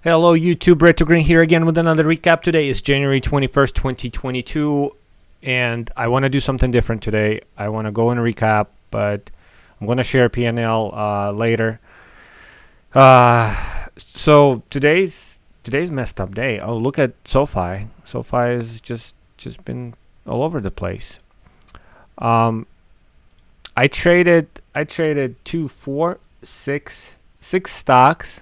Hello YouTube, Red to Green here again with another recap. Today is January 21st, 2022, and I want to do something different today. I want to go and recap, but I'm going to share P&L later. So today's messed up day. Oh, look at SOFI. SOFI has just been all over the place. I traded six stocks,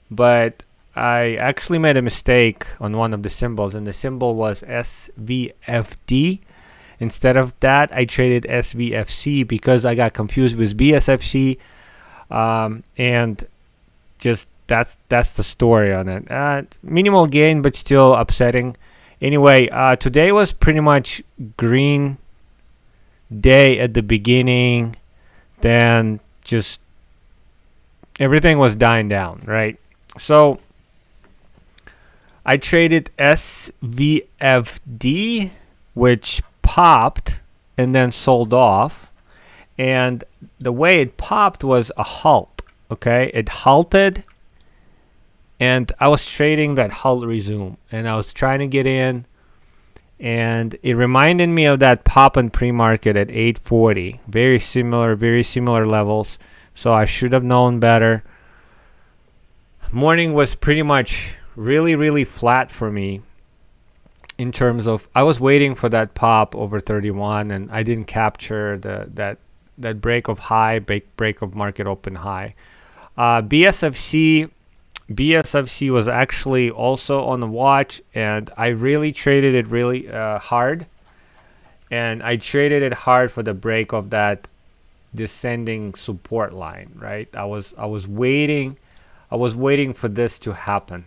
but I actually made a mistake on one of the symbols, and the symbol was SVFD. Instead of that, I traded SVFC because I got confused with BSFC, and just that's the story on it. Minimal gain, but still upsetting. Anyway, today was pretty much green day at the beginning, then just everything was dying down, right? So I traded SVFD, which popped and then sold off. And the way it popped was a halt. Okay, it halted, and I was trading that halt resume, and I was trying to get in, and it reminded me of that pop in pre-market at 840. Very similar levels. So I should have known better. Morning was pretty much really flat for me in terms of I was waiting for that pop over 31, and I didn't capture that break of high, break of market open high. BSFC was actually also on the watch, and I really traded it really hard, and I traded it hard for the break of that descending support line, right? I was waiting for this to happen,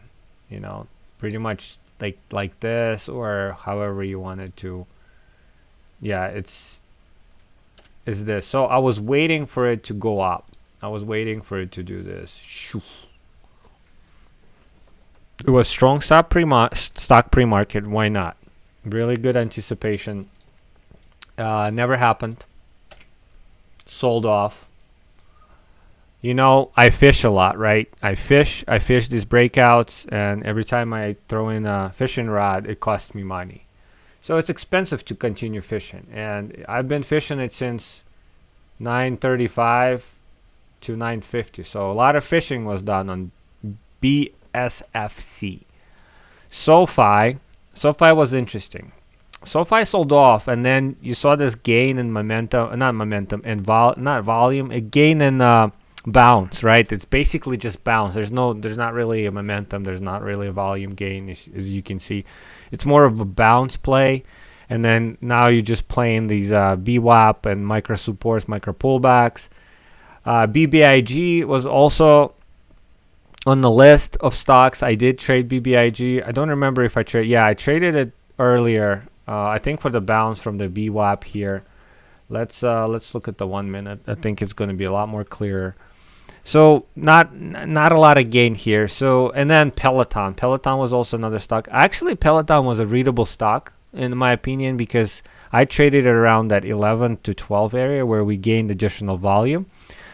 pretty much like this, or however you wanted to. Yeah, it's this. So I was waiting for it to go up. I was waiting for it to do this. It was strong stock pre-market. Why not? Really good anticipation. Never happened. Sold off. I fish a lot, right? I fish these breakouts, and every time I throw in a fishing rod, it costs me money. So it's expensive to continue fishing, and I've been fishing it since 9:35 to 9:50. So a lot of fishing was done on BSFC. SOFI was interesting. SOFI sold off, and then you saw this gain in volume, a gain in bounce, right? It's basically just bounce. There's not really a momentum. There's not really a volume gain, as you can see. It's more of a bounce play, and then now you're just playing these VWAP and micro supports, micro pullbacks. BBIG was also on the list of stocks. I did trade BBIG. I don't remember if I traded. Yeah, I traded it earlier. I think for the bounce from the VWAP here. Let's look at the 1 minute. I think it's going to be a lot more clearer. So not a lot of gain here. So, and then Peloton. Peloton was also another stock. Actually, Peloton was a readable stock in my opinion, because I traded it around that 11 to 12 area where we gained additional volume.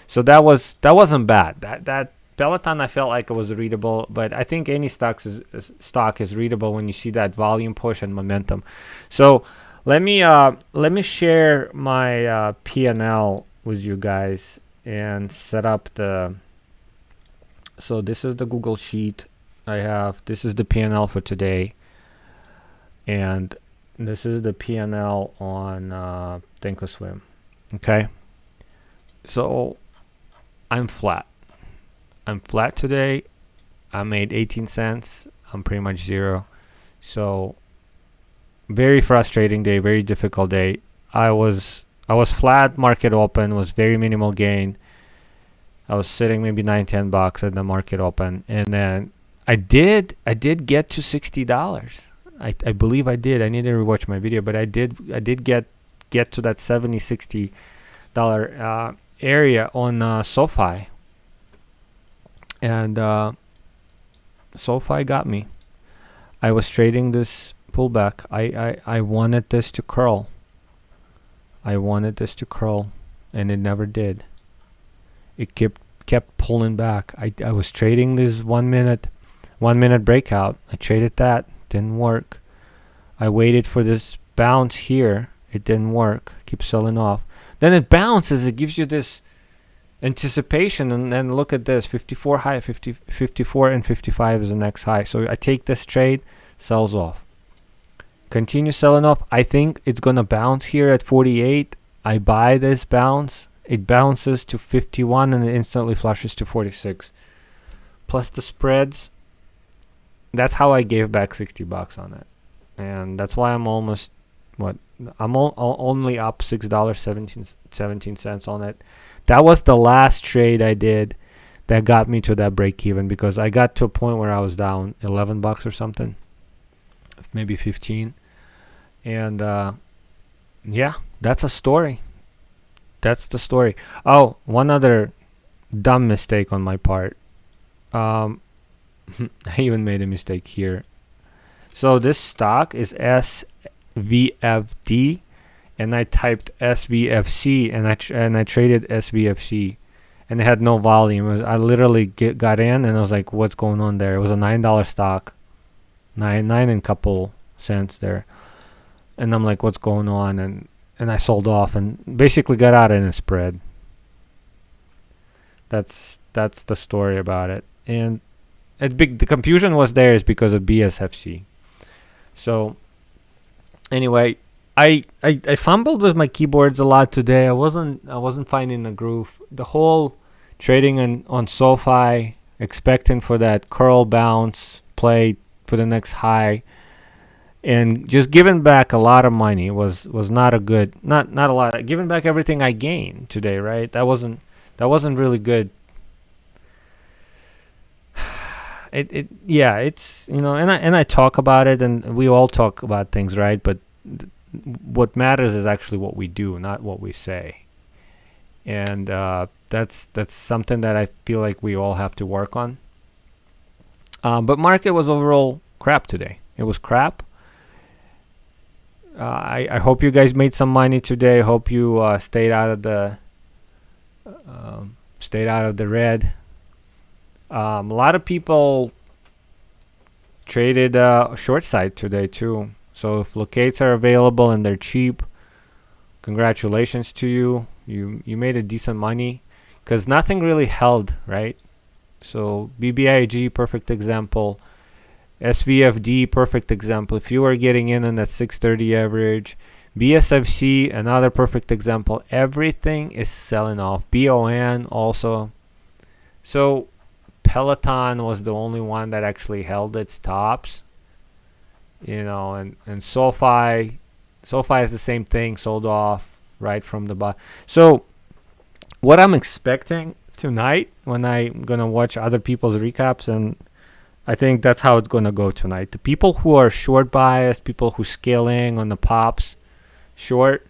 So that wasn't bad. That Peloton, I felt like it was readable, but I think any stock is readable when you see that volume push and momentum. So let me share my P&L with you guys and set up the. So this is the Google sheet I have. This is the P&L for today, and this is the P&L on Thinkorswim. Okay, so I'm flat. I'm flat today. I made 18 cents. I'm pretty much zero. So very frustrating day, very difficult day. I was flat, market open, was very minimal gain. I was sitting maybe $9-10 at the market open, and then I did get to $60. I believe I did. I need to rewatch my video, but I did get to that $70-60 area on SOFI, and SOFI got me. I was trading this pullback. I wanted this to curl. And it never did. It kept pulling back. I was trading this 1 minute. 1 minute breakout. I traded that, didn't work. I waited for this bounce here, it didn't work. Keep selling off. Then it bounces, it gives you this anticipation, and then look at this, 54 high, 54 and 55 is the next high. So I take this trade, sells off. Continue selling off. I think it's gonna bounce here at 48. I buy this bounce. It bounces to 51 and it instantly flushes to 46. Plus the spreads. That's how I gave back $60 on it, and that's why I'm almost I'm only up $6.17 on it. That was the last trade I did that got me to that break even, because I got to a point where I was down $11 or something, maybe 15. And yeah, that's a story. That's the story. Oh, one other dumb mistake on my part. I even made a mistake here. So this stock is SVFD, and I typed SVFC, and I traded SVFC, and it had no volume. I literally got in, and I was like, "What's going on there?" It was a $9 stock, nine and a couple cents there, and I'm like, "What's going on?" And I sold off, and basically got out in a spread. That's the story about it, and the confusion was there is because of BSFC. So anyway, I fumbled with my keyboards a lot today. I wasn't finding the groove. The whole trading on SOFI, expecting for that curl bounce play for the next high, and just giving back a lot of money was not a good, not a lot. Giving back everything I gained today, right? That wasn't really good. It's, and I talk about it, and we all talk about things, right? But what matters is actually what we do, not what we say. And that's something that I feel like we all have to work on. But market was overall crap today. It was crap. I hope you guys made some money today. Hope you stayed out of the red. A lot of people traded short side today too. So if locates are available and they're cheap, congratulations to you. You made a decent money, because nothing really held, right? So BBIG, perfect example. SVFD, perfect example. If you are getting in on that 630 average, BSFC, another perfect example. Everything is selling off. BON also. So Peloton was the only one that actually held its tops, and SOFI is the same thing, sold off right from the bottom. So what I'm expecting tonight, when I'm gonna watch other people's recaps, and I think that's how it's gonna go tonight. The people who are short biased, people who scaling on the pops short,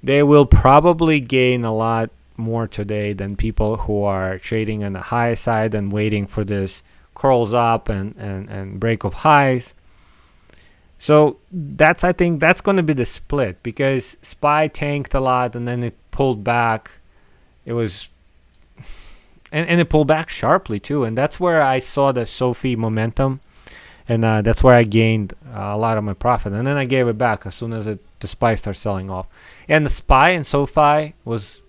they will probably gain a lot more today than people who are trading on the high side and waiting for this curls up and break of highs. So I think that's going to be the split, because SPY tanked a lot and then it pulled back. It was and it pulled back sharply too, and that's where I saw the SOFI momentum, and that's where I gained a lot of my profit, and then I gave it back as soon as the SPY started selling off. And the SPY and SOFI was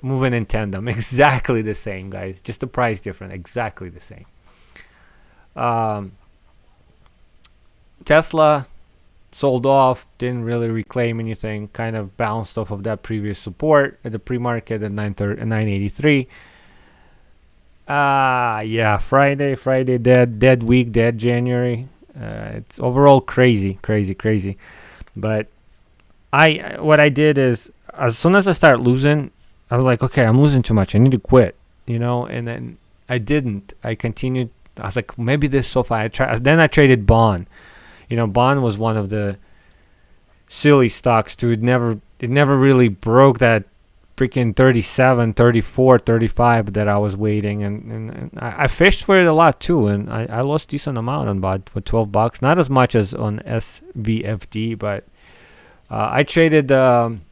moving in tandem, exactly the same, guys, just the price different, exactly the same. Tesla sold off, didn't really reclaim anything, kind of bounced off of that previous support at the pre-market at 983. Friday dead week, dead January. It's overall crazy. But what I did is, as soon as I start losing, I was like, okay, I'm losing too much, I need to quit, and then I didn't. I continued. I was like, maybe this SOFI. Then I traded bond. Bond was one of the silly stocks too. It never really broke that freaking 37, 34, 35 that I was waiting, and I fished for it a lot too, and I lost decent amount on bond for $12. Not as much as on SVFD, but I traded on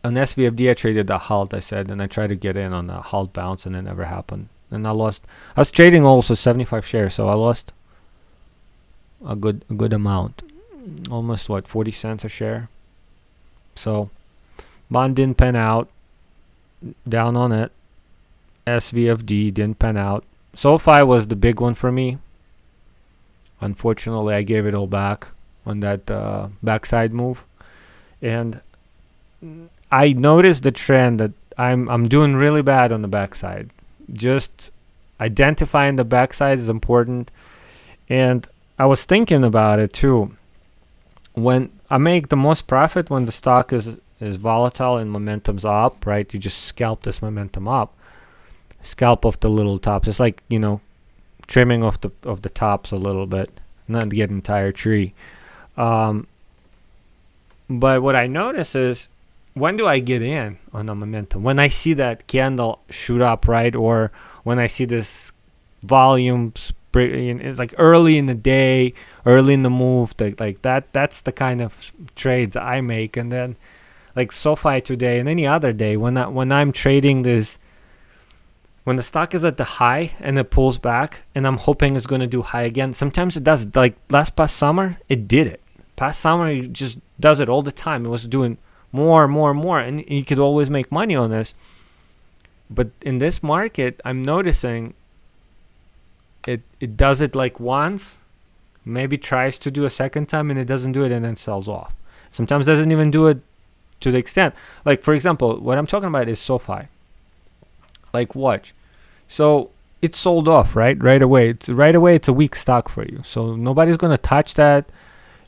SVFD. I traded the halt, I said, and I tried to get in on the halt bounce, and it never happened. and I lost. I was trading also 75 shares, so I lost a good amount, almost what, 40 cents a share. So bond didn't pan out. Down on it. SVFD didn't pan out. SOFI was the big one for me. Unfortunately, I gave it all back on that backside move, and I noticed the trend that I'm doing really bad on the backside. Just identifying the backside is important, and I was thinking about it too. When I make the most profit when the stock is volatile and momentum's up, right? You just scalp this momentum up, scalp off the little tops. It's like, you know, trimming off the tops a little bit, not get an entire tree. But what I notice is, when do I get in on the momentum? When I see that candle shoot up, right? Or when I see this volume it's like early in the day, early in the move, like that's the kind of trades I make. And then like SOFI today and any other day, when I'm trading this, when the stock is at the high and it pulls back and I'm hoping it's going to do high again, sometimes it does. Like past summer, it did it. Past summer, it just does it all the time. It was doing more, and you could always make money on this. But in this market, I'm noticing it does it like once, maybe tries to do a second time, and it doesn't do it, and then sells off. Sometimes doesn't even do it to the extent. Like, for example, what I'm talking about is SOFI. Like, watch. So it sold off right away. It's a weak stock for you, so nobody's gonna touch that.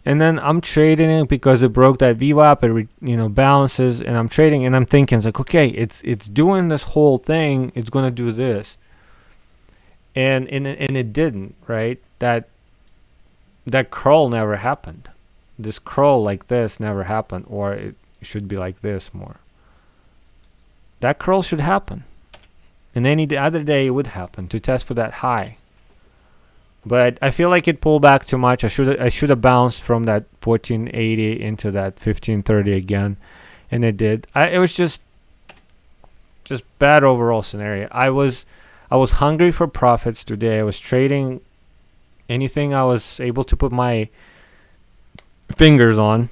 And then I'm trading it because it broke that VWAP. It bounces, and I'm trading, and I'm thinking, it's like, okay, it's doing this whole thing. It's gonna do this, and it didn't. Right? That curl never happened. This curl like this never happened, or it should be like this more. That curl should happen, and any other day it would happen to test for that high. But I feel like it pulled back too much. I should have bounced from that 1480 into that 1530 again, and it did. It was just bad overall scenario. I was hungry for profits today. I was trading anything I was able to put my fingers on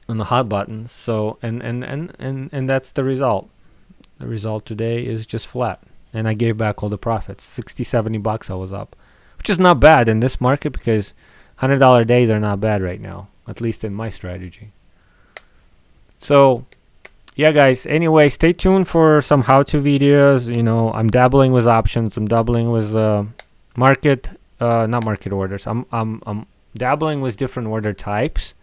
the hot buttons. So and that's the result. The result today is just flat, and I gave back all the profits. 60-70 bucks I was up, which is not bad in this market, because $100 days are not bad right now, at least in my strategy. So yeah, guys, anyway, stay tuned for some how-to videos. I'm dabbling with options. I'm dabbling with not market orders. I'm dabbling with different order types.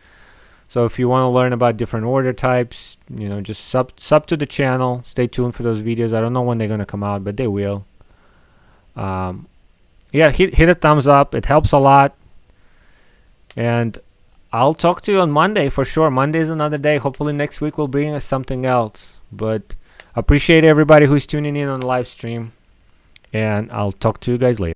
So if you want to learn about different order types, just sub to the channel. Stay tuned for those videos. I don't know when they're going to come out, but they will. Yeah, hit a thumbs up. It helps a lot. And I'll talk to you on Monday for sure. Monday is another day. Hopefully next week will bring us something else. But appreciate everybody who's tuning in on the live stream. And I'll talk to you guys later.